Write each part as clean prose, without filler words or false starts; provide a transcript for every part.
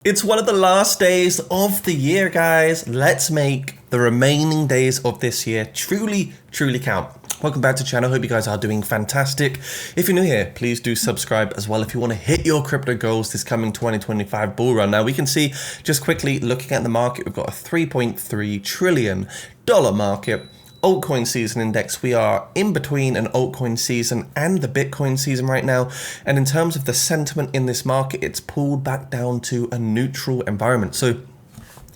It's one of the last days of the year, guys. Let's make the remaining days of this year truly count. Welcome back to the channel. Hope you guys are doing fantastic. If you're new here, please do subscribe as well if you want to hit your crypto goals this coming 2025 bull run. Now we can see just quickly looking at the market, we've got a $3.3 trillion market. Altcoin season index, we are in between an altcoin season and the Bitcoin season right now, and in terms of the sentiment in this market, it's pulled back down to a neutral environment. So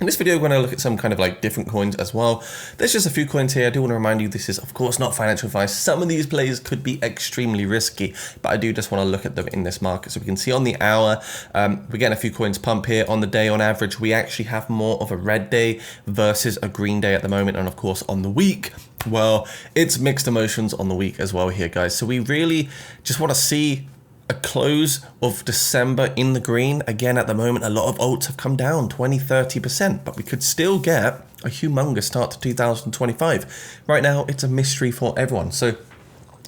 in this video, we're going to look at some kind of like different coins as well. There's just a few coins here. I do want to remind you, this is of course not financial advice. Some of these plays could be extremely risky, but I do just want to look at them in this market. So we can see on the hour, we're getting a few coins pump here. On the day, on average, we actually have more of a red day versus a green day at the moment. And of course on the week, well, it's mixed emotions on the week as well here, guys. So we really just want to see a close of December in the green. Again, at the moment, a lot of alts have come down 20-30%, but we could still get a humongous start to 2025. Right now, it's a mystery for everyone. So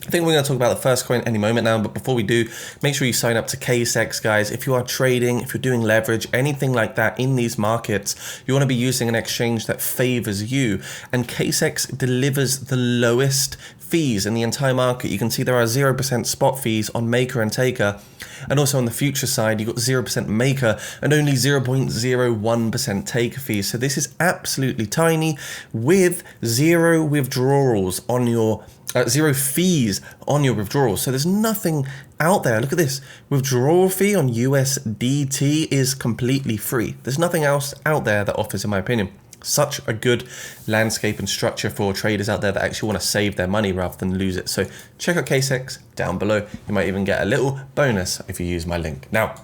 I think we're going to talk about the first coin any moment now, but before we do, make sure you sign up to KSX, guys. If you are trading, if you're doing leverage, anything like that in these markets, you want to be using an exchange that favors you, and KSX delivers the lowest fees in the entire market. You can see there are 0% spot fees on maker and taker, and also on the future side, you've got 0% maker and only 0.01% taker fees. So this is absolutely tiny with zero withdrawals on your zero fees on your withdrawals. So there's nothing out there. Look at this. Withdrawal fee on USDT is completely free. There's nothing else out there that offers, in my opinion, such a good landscape and structure for traders out there that actually want to save their money rather than lose it. So check out KSX down below. You might even get a little bonus if you use my link. Now,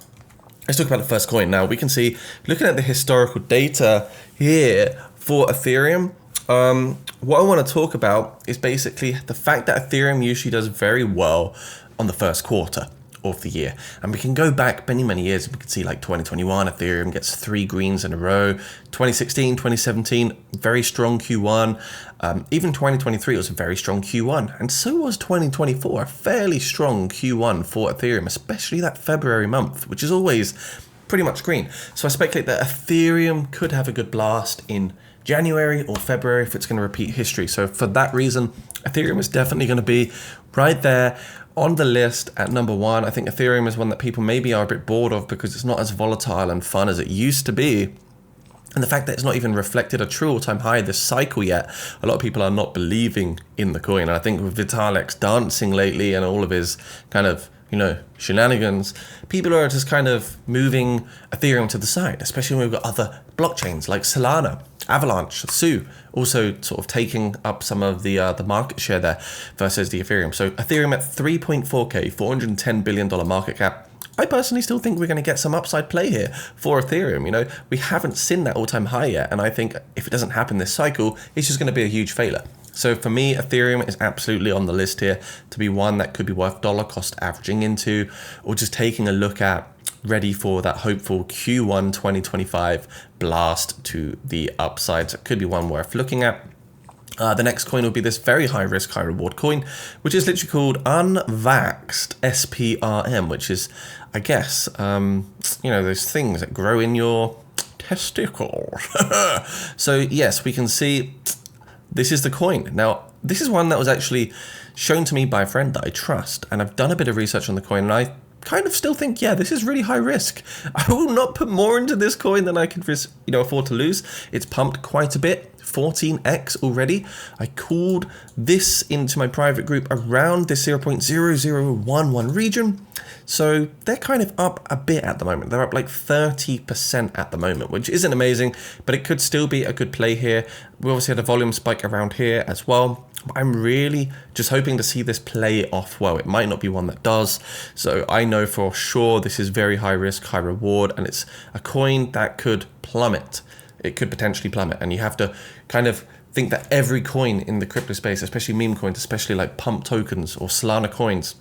let's talk about the first coin. Now we can see, looking at the historical data here for Ethereum, what I want to talk about is basically the fact that Ethereum usually does very well on the first quarter of the year. And we can go back many years. We can see like 2021, Ethereum gets 3 greens in a row. 2016, 2017, very strong Q1. Even 2023 was a very strong Q1. And so was 2024, a fairly strong Q1 for Ethereum, especially that February month, which is always pretty much green. So I speculate that Ethereum could have a good blast in January or February if it's going to repeat history. So for that reason, Ethereum is definitely going to be right there on the list at number 1. I think Ethereum is one that people maybe are a bit bored of because it's not as volatile and fun as it used to be. And the fact that it's not even reflected a true all-time high this cycle yet, a lot of people are not believing in the coin. And I think with Vitalik's dancing lately and all of his kind of, shenanigans, people are just kind of moving Ethereum to the side, especially when we've got other blockchains like Solana, Avalanche, Su, also sort of taking up some of the market share there versus the Ethereum. So Ethereum at 3.4K, $410 billion market cap. I personally still think we're going to get some upside play here for Ethereum. We haven't seen that all-time high yet, and I think if it doesn't happen this cycle, it's just going to be a huge failure. So for me, Ethereum is absolutely on the list here to be one that could be worth dollar cost averaging into, or just taking a look at, ready for that hopeful Q1 2025 blast to the upside. So it could be one worth looking at. The next coin will be this very high risk, high reward coin, which is literally called Unvaxxed, SPRM, which is, I guess, those things that grow in your testicle. So yes, we can see this is the coin. Now, this is one that was actually shown to me by a friend that I trust, and I've done a bit of research on the coin, and I kind of still think, yeah, this is really high risk. I will not put more into this coin than I could afford to lose. It's pumped quite a bit, 14x already. I called this into my private group around this 0.0011 region. So they're kind of up a bit at the moment. They're up like 30% at the moment, which isn't amazing, but it could still be a good play here. We obviously had a volume spike around here as well. I'm really just hoping to see this play off well. It might not be one that does. So I know for sure this is very high risk, high reward, and it's a coin that could plummet. It could potentially plummet, and you have to kind of think that every coin in the crypto space, especially meme coins, especially like pump tokens or Solana coins,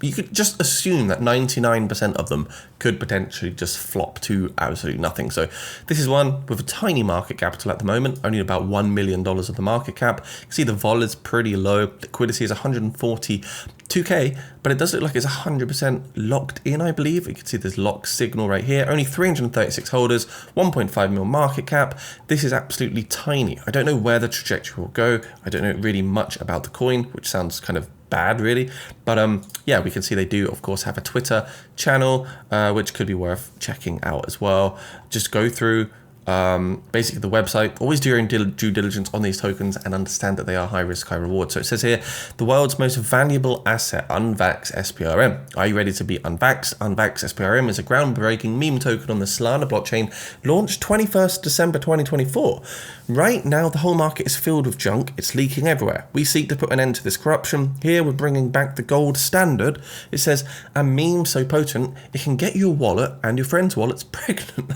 you could just assume that 99% of them could potentially just flop to absolutely nothing. So this is one with a tiny market capital at the moment, only about $1 million of the market cap. You can see the vol is pretty low. Liquidity is 142K, but it does look like it's 100% locked in, I believe. You can see this lock signal right here. Only 336 holders, 1.5 mil market cap. This is absolutely tiny. I don't know where the trajectory will go. I don't know really much about the coin, which sounds kind of bad really, but yeah, we can see they do of course have a Twitter channel, which could be worth checking out as well. Just go through basically the website. Always do your own due diligence on these tokens and understand that they are high risk, high reward. So it says here, the world's most valuable asset, Unvax SPRM. Are you ready to be unvaxxed? Unvax SPRM is a groundbreaking meme token on the Solana blockchain, launched 21st December 2024. Right now, the whole market is filled with junk. It's leaking everywhere. We seek to put an end to this corruption. Here, we're bringing back the gold standard. It says, a meme so potent, it can get your wallet and your friend's wallets pregnant.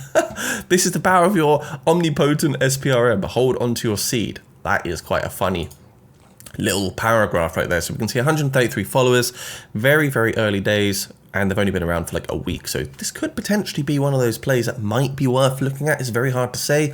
This is the power of your omnipotent SPRM. Hold onto your seed. That is quite a funny little paragraph right there. So we can see 133 followers, very, very early days, and they've only been around for like a week. So this could potentially be one of those plays that might be worth looking at. It's very hard to say.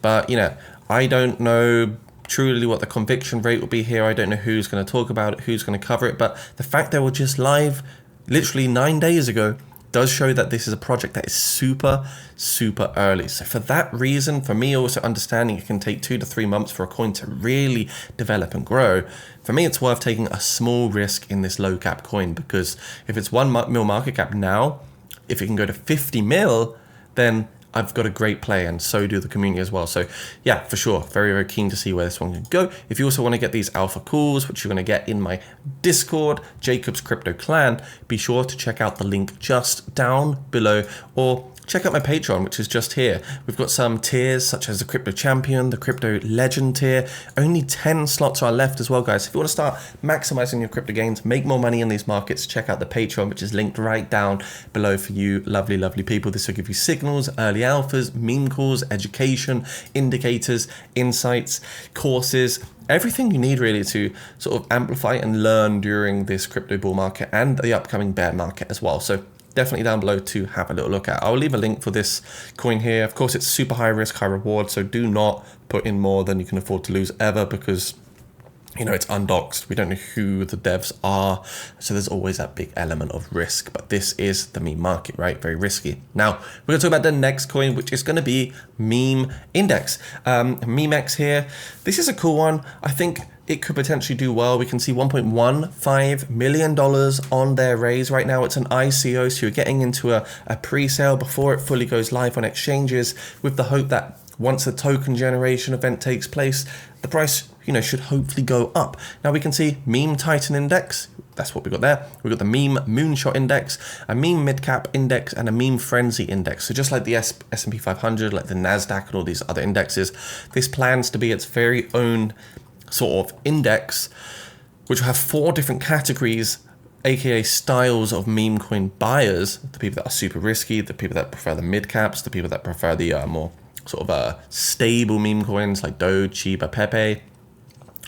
But, you know, I don't know truly what the conviction rate will be here. I don't know who's going to talk about it, who's going to cover it. But the fact they were just live literally 9 days ago does show that this is a project that is super, super early. So for that reason, for me also understanding it can take 2 to 3 months for a coin to really develop and grow, for me it's worth taking a small risk in this low cap coin, because if it's 1 mil market cap now, if it can go to 50 mil, then I've got a great play, and so do the community as well. So yeah, for sure, very, very keen to see where this one can go. If you also want to get these alpha calls, which you're going to get in my Discord, Jacob's Crypto Clan, be sure to check out the link just down below, or check out my Patreon, which is just here. We've got some tiers such as the Crypto Champion, the Crypto Legend tier. Only 10 slots are left as well, guys. If you want to start maximizing your crypto gains, make more money in these markets, check out the Patreon, which is linked right down below for you lovely, lovely people. This will give you signals, early alphas, meme calls, education, indicators, insights, courses, everything you need really to sort of amplify and learn during this crypto bull market and the upcoming bear market as well. So definitely down below to have a little look at. I'll leave a link for this coin here. Of course, it's super high risk, high reward, so do not put in more than you can afford to lose ever, because you know, it's undoxed. We don't know who the devs are. So there's always that big element of risk. But this is the meme market, right? Very risky. Now, we're going to talk about the next coin, which is going to be Meme Index. Memex here. This is a cool one. I think it could potentially do well. We can see $1.15 million on their raise. Right now, it's an ICO, so you're getting into a pre-sale before it fully goes live on exchanges, with the hope that once the token generation event takes place, the price, you know, should hopefully go up. Now we can see Meme Titan Index. That's what we got there. We've got the Meme Moonshot Index, a Meme Midcap Index, and a Meme Frenzy Index. So just like the S&P 500, like the NASDAQ and all these other indexes, this plans to be its very own sort of index, which will have 4 different categories, aka styles of meme coin buyers: the people that are super risky, the people that prefer the mid caps, the people that prefer the more sort of stable meme coins like Doge, Shiba, Pepe.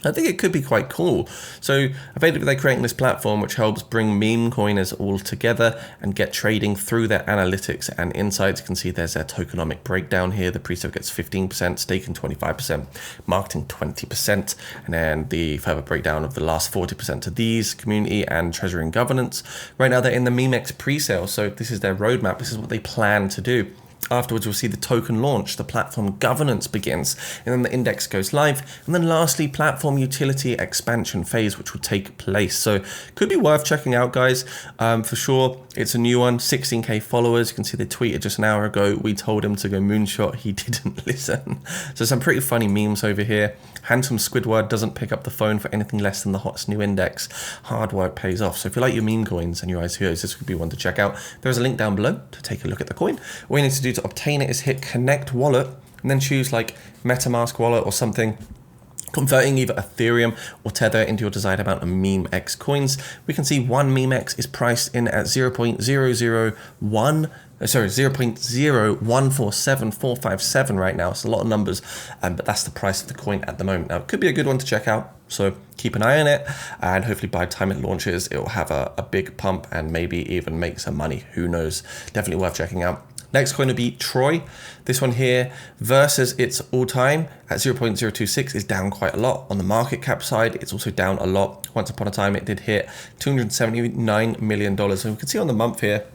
I think it could be quite cool. So effectively they're creating this platform which helps bring meme coiners all together and get trading through their analytics and insights. You can see there's their tokenomic breakdown here. The pre-sale gets 15%, staking 25%, marketing 20%, and then the further breakdown of the last 40% to these, community and treasury and governance. Right now they're in the Memex pre-sale, so this is their roadmap. This is what they plan to do. Afterwards, we'll see the token launch, the platform governance begins, and then the index goes live, and then lastly, platform utility expansion phase, which will take place. So could be worth checking out, guys, for sure. It's a new one, 16K followers. You can see they tweeted just an hour ago. We told him to go moonshot. He didn't listen. So some pretty funny memes over here. Handsome Squidward doesn't pick up the phone for anything less than the hottest new index. Hard work pays off. So if you like your meme coins and your ICOs, this would be one to check out. There's a link down below to take a look at the coin. All you need to do to obtain it is hit connect wallet and then choose like MetaMask wallet or something, converting either Ethereum or Tether into your desired amount of Memex coins. We can see one Memex is priced in at 0.001 sorry, 0.0147,457 right now. It's a lot of numbers, but that's the price of the coin at the moment. Now, it could be a good one to check out, so keep an eye on it, and hopefully by the time it launches, it will have a big pump and maybe even make some money. Who knows? Definitely worth checking out. Next coin will be Troy. This one here versus its all-time at 0.026 is down quite a lot. On the market cap side, it's also down a lot. Once upon a time, it did hit $279 million. And we can see on the month here,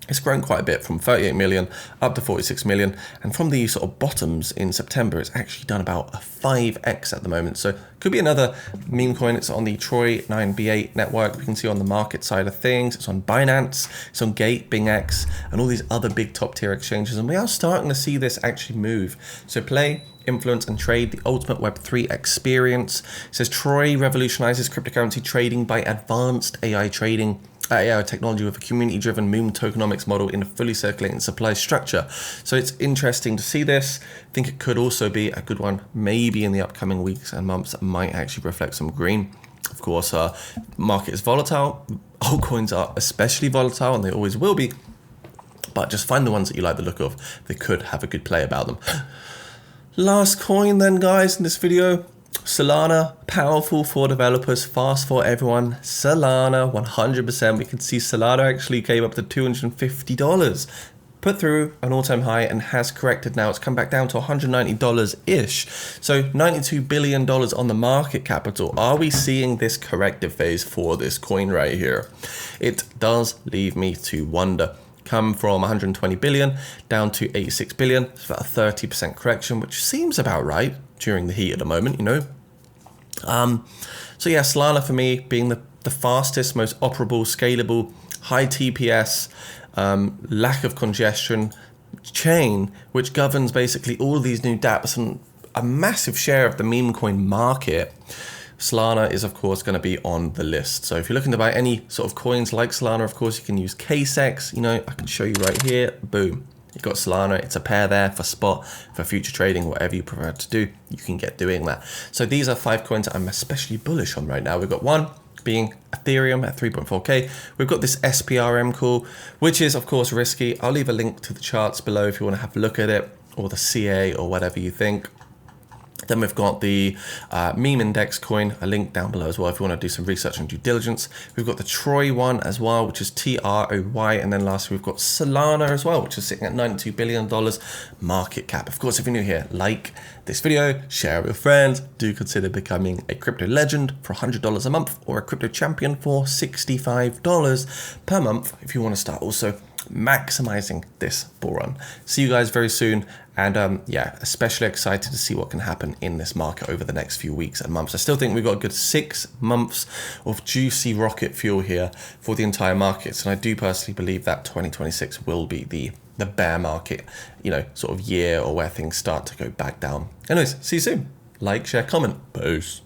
it's grown quite a bit from 38 million up to 46 million. And from the sort of bottoms in September, it's actually done about a 5x at the moment. So could be another meme coin. It's on the Troy 9B8 network. We can see on the market side of things, it's on Binance, it's on Gate, BingX, and all these other big top tier exchanges. And we are starting to see this actually move. So play, influence, and trade the ultimate Web3 experience. It says Troy revolutionizes cryptocurrency trading by advanced AI trading. AI technology with a community-driven meme tokenomics model in a fully circulating supply structure. So it's interesting to see this. I think it could also be a good one, maybe in the upcoming weeks and months, that might actually reflect some green. Of course, market is volatile. Altcoins are especially volatile, and they always will be. But just find the ones that you like the look of. They could have a good play about them. Last coin then, guys, in this video. Solana, powerful for developers, fast for everyone. Solana, 100%. We can see Solana actually came up to $250, put through an all-time high and has corrected now. It's come back down to $190-ish. So $92 billion on the market capital. Are we seeing this corrective phase for this coin right here? It does leave me to wonder. Come from 120 billion down to 86 billion. It's about a 30% correction, which seems about right during the heat at the moment, you know. So yeah, Solana for me being the fastest, most operable, scalable, high TPS, lack of congestion chain, which governs basically all of these new dApps and a massive share of the meme coin market. Solana is, of course, going to be on the list. So if you're looking to buy any sort of coins like Solana, of course, you can use KSEX. You know, I can show you right here. Boom. You've got Solana. It's a pair there for spot, for future trading, whatever you prefer to do, you can get doing that. So these are 5 coins that I'm especially bullish on right now. We've got one being Ethereum at 3.4K. We've got this SPRM call, which is, of course, risky. I'll leave a link to the charts below if you want to have a look at it, or the CA or whatever you think. Then we've got the meme index coin, a link down below as well if you want to do some research and due diligence. We've got the Troy one as well, which is TROY. And then lastly, we've got Solana as well, which is sitting at $92 billion market cap. Of course, if you're new here, like this video, share it with friends. Do consider becoming a crypto legend for $100 a month or a crypto champion for $65 per month if you want to start also maximizing this bull run. See you guys very soon, and yeah, especially excited to see what can happen in this market over the next few weeks and months. I still think we've got a good 6 months of juicy rocket fuel here for the entire markets, and I do personally believe that 2026 will be the bear market, you know, sort of year, or where things start to go back down. Anyways, see you soon. Like, share, comment. Peace.